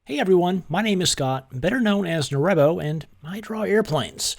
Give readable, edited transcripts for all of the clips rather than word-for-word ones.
Hey everyone, my name is Scott, better known as Norebbo, and I draw airplanes.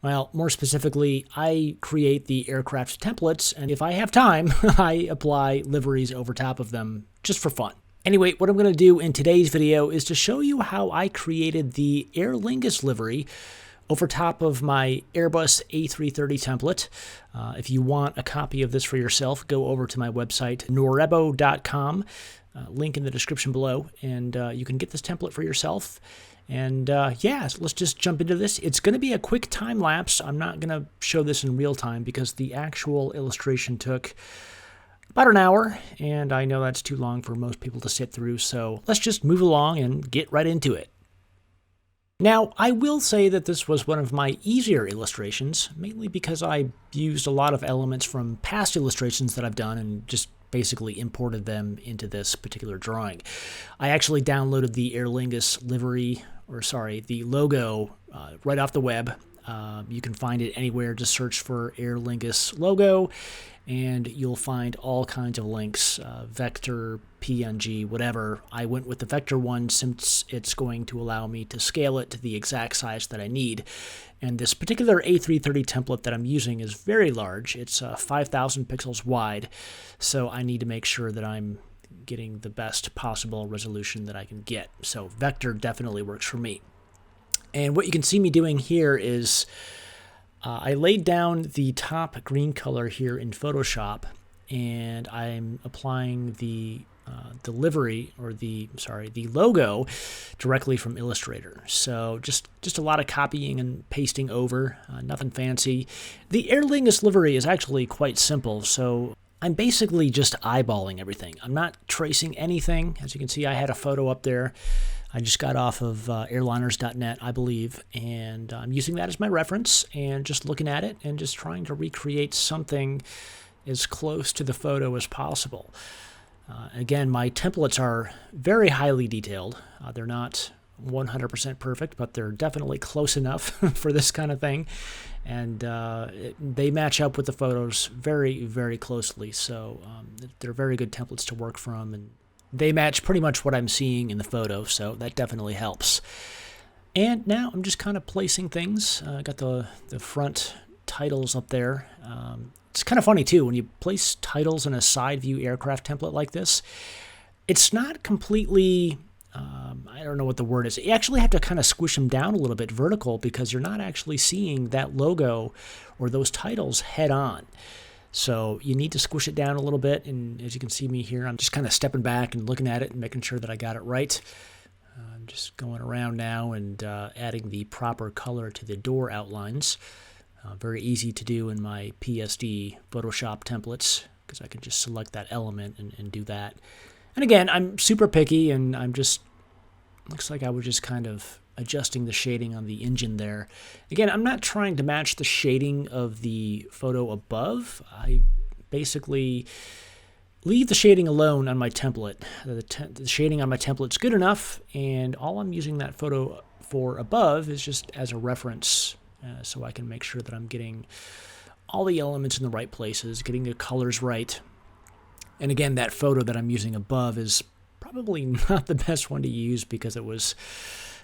Well, more specifically, I create the aircraft templates, and if I have time, I apply liveries over top of them just for fun. Anyway, what I'm going to do in today's video is to show you how I created the Aer Lingus livery over top of my Airbus A330 template. If you want a copy of this for yourself, go over to my website, norebbo.com. Link in the description below, and you can get this template for yourself. And yeah, so let's just jump into this. It's going to be a quick time lapse. I'm not going to show this in real time because the actual illustration took about an hour, and I know that's too long for most people to sit through, so let's just move along and get right into it. Now, I will say that this was one of my easier illustrations, mainly because I used a lot of elements from past illustrations that I've done and just basically imported them into this particular drawing. I actually downloaded the Aer Lingus livery, the logo right off the web. You can find it anywhere. Just search for Aer Lingus logo, and you'll find all kinds of links, vector, PNG, whatever. I went with the vector one since it's going to allow me to scale it to the exact size that I need. And this particular A330 template that I'm using is very large. It's 5,000 pixels wide, so I need to make sure that I'm getting the best possible resolution that I can get. So vector definitely works for me. And what you can see me doing here is I laid down the top green color here in Photoshop, and I'm applying the livery, or the logo, directly from Illustrator. So just a lot of copying and pasting over, nothing fancy. The Aer Lingus livery is actually quite simple, so I'm basically just eyeballing everything. I'm not tracing anything. As you can see, I had a photo up there. I just got off of airliners.net, I believe, and I'm using that as my reference and just looking at it and just trying to recreate something as close to the photo as possible. Again, my templates are very highly detailed. They're not 100% perfect, but they're definitely close enough for this kind of thing. And they match up with the photos very, very closely. So they're very good templates to work from, and they match pretty much what I'm seeing in the photo, so that definitely helps. And now I'm just kind of placing things. I got the front titles up there. It's kind of funny, too, when you place titles in a side view aircraft template like this, it's not completely, I don't know what the word is. You actually have to kind of squish them down a little bit vertical because you're not actually seeing that logo or those titles head on. So you need to squish it down a little bit, and as you can see me here, I'm just kind of stepping back and looking at it and making sure that I got it right. I'm just going around now and adding the proper color to the door outlines. Very easy to do in my PSD Photoshop templates because I can just select that element and do that. And again, I'm super picky, and I'm just, looks like I was just kind of adjusting the shading on the engine there. Again, I'm not trying to match the shading of the photo above. I basically leave the shading alone on my template. The shading on my template is good enough, and all I'm using that photo for above is just as a reference, so I can make sure that I'm getting all the elements in the right places, getting the colors right. And again, that photo that I'm using above is probably not the best one to use because it was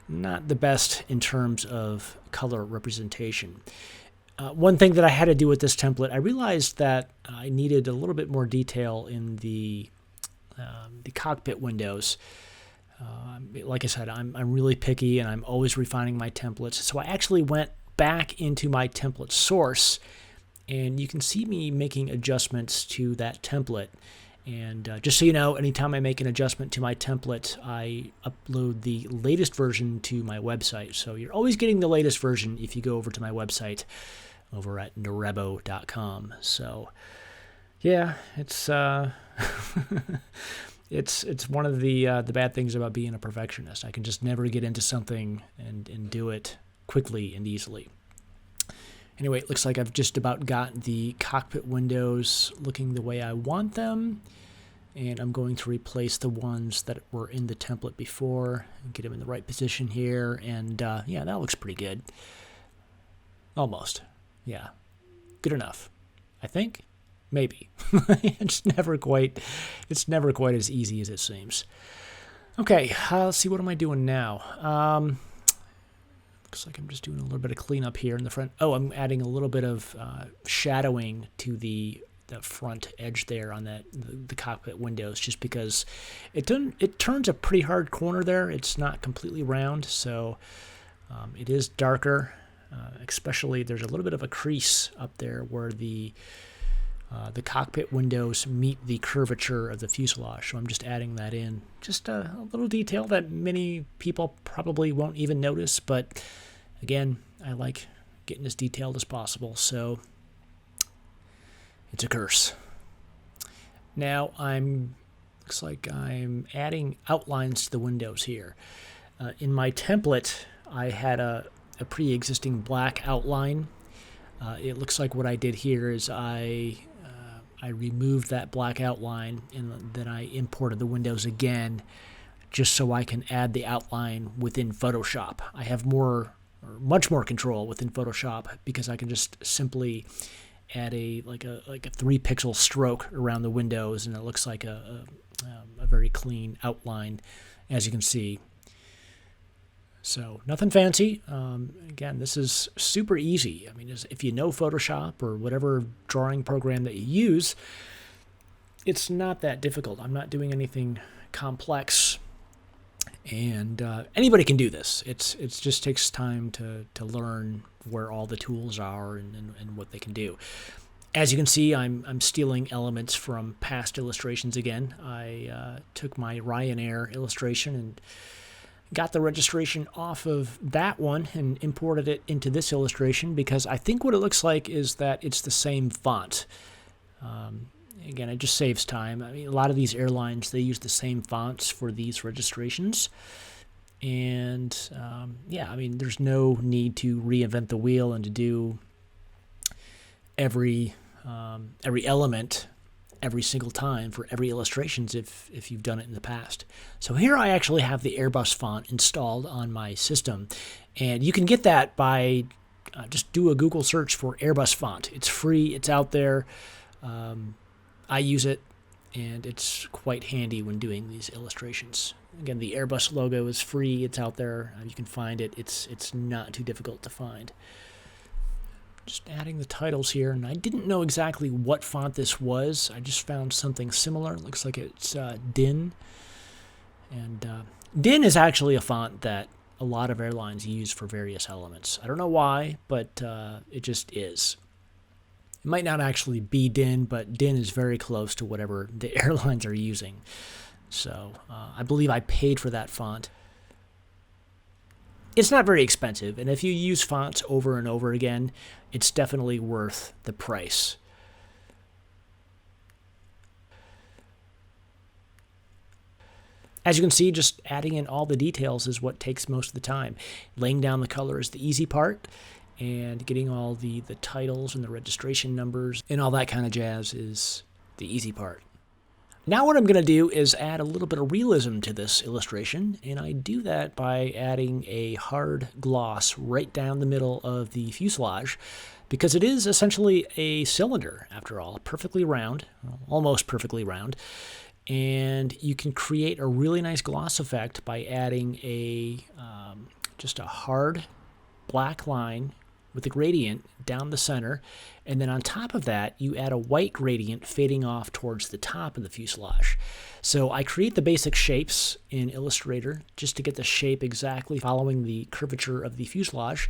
not the best in terms of color representation. One thing that I had to do with this template, I realized that I needed a little bit more detail in the cockpit windows. Like I said, I'm really picky, and I'm always refining my templates. So I actually went back into my template source, and you can see me making adjustments to that template. And just so you know, anytime I make an adjustment to my template, I upload the latest version to my website. So you're always getting the latest version if you go over to my website over at norebbo.com. So yeah, it's it's one of the bad things about being a perfectionist. I can just never get into something and do it quickly and easily. Anyway, it looks like I've just about got the cockpit windows looking the way I want them. And I'm going to replace the ones that were in the template before and get them in the right position here. And yeah, that looks pretty good. Almost. Yeah. Good enough, I think. Maybe. It's never quite as easy as it seems. Okay, let's see, what am I doing now? Looks like I'm just doing a little bit of cleanup here in the front. Oh, I'm adding a little bit of shadowing to the front edge there on the cockpit windows, just because it turns a pretty hard corner there. It's not completely round, so it is darker. Especially there's a little bit of a crease up there where the cockpit windows meet the curvature of the fuselage, so I'm just adding that in. Just a little detail that many people probably won't even notice, but again, I like getting as detailed as possible, so it's a curse. Now looks like I'm adding outlines to the windows here. In my template, I had a pre-existing black outline. It looks like what I did here is I removed that black outline, and then I imported the windows again just so I can add the outline within Photoshop. I have much more control within Photoshop because I can just simply add a 3-pixel stroke around the windows, and it looks like a very clean outline, as you can see. So nothing fancy. Again, this is super easy. I mean, if you know Photoshop or whatever drawing program that you use, it's not that difficult. I'm not doing anything complex, and anybody can do this. It just takes time to learn where all the tools are and what they can do. As you can see, I'm stealing elements from past illustrations again. I took my Ryanair illustration and got the registration off of that one and imported it into this illustration because I think what it looks like is that it's the same font. Again, it just saves time. I mean, a lot of these airlines, they use the same fonts for these registrations. And yeah, I mean, there's no need to reinvent the wheel and to do every element every single time for every illustrations if you've done it in the past. So here I actually have the Airbus font installed on my system, and you can get that by just do a Google search for Airbus Font. It's free, it's out there. I use it, and it's quite handy when doing these illustrations. Again, the Airbus logo is free, it's out there, you can find it. It's not too difficult to find. Just adding the titles here, and I didn't know exactly what font this was. I just found something similar. It looks like it's DIN. And DIN is actually a font that a lot of airlines use for various elements. I don't know why, but it just is. It might not actually be DIN, but DIN is very close to whatever the airlines are using. So I believe I paid for that font. It's not very expensive, and if you use fonts over and over again, it's definitely worth the price. As you can see, just adding in all the details is what takes most of the time. Laying down the color is the easy part, and getting all the titles and the registration numbers and all that kind of jazz is the easy part. Now what I'm going to do is add a little bit of realism to this illustration, and I do that by adding a hard gloss right down the middle of the fuselage, because it is essentially a cylinder, after all, perfectly round, almost perfectly round, and you can create a really nice gloss effect by adding just a hard black line with a gradient down the center, and then on top of that you add a white gradient fading off towards the top of the fuselage. So I create the basic shapes in Illustrator just to get the shape exactly following the curvature of the fuselage,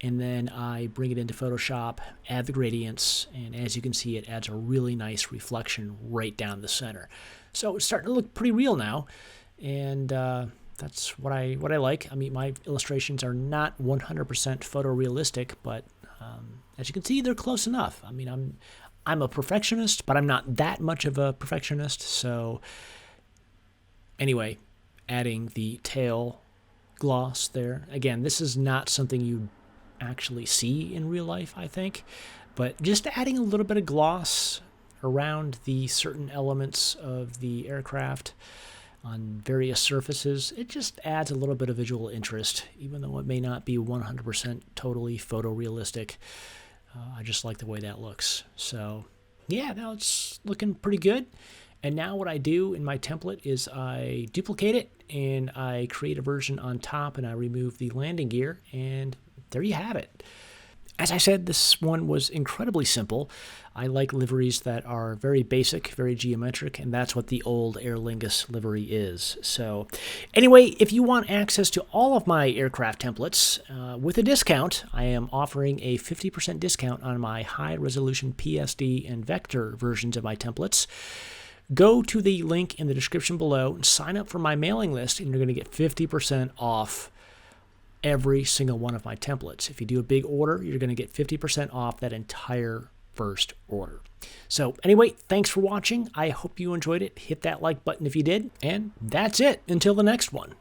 and then I bring it into Photoshop, add the gradients, and as you can see, it adds a really nice reflection right down the center. So it's starting to look pretty real now, and that's what I like. I mean, my illustrations are not 100% photorealistic, but as you can see, they're close enough. I mean, I'm a perfectionist, but I'm not that much of a perfectionist. So anyway, adding the tail gloss there. Again, this is not something you actually see in real life, I think, but just adding a little bit of gloss around the certain elements of the aircraft on various surfaces, it just adds a little bit of visual interest, even though it may not be 100% totally photorealistic. I just like the way that looks. So yeah, now it's looking pretty good. And now what I do in my template is I duplicate it and I create a version on top and I remove the landing gear, and there you have it. As I said, this one was incredibly simple. I like liveries that are very basic, very geometric, and that's what the old Aer Lingus livery is. So anyway, if you want access to all of my aircraft templates with a discount, I am offering a 50% discount on my high-resolution PSD and vector versions of my templates. Go to the link in the description below and sign up for my mailing list, and you're going to get 50% off every single one of my templates. If you do a big order, you're going to get 50% off that entire first order. So anyway, thanks for watching. I hope you enjoyed it. Hit that like button if you did, and that's it. Until the next one.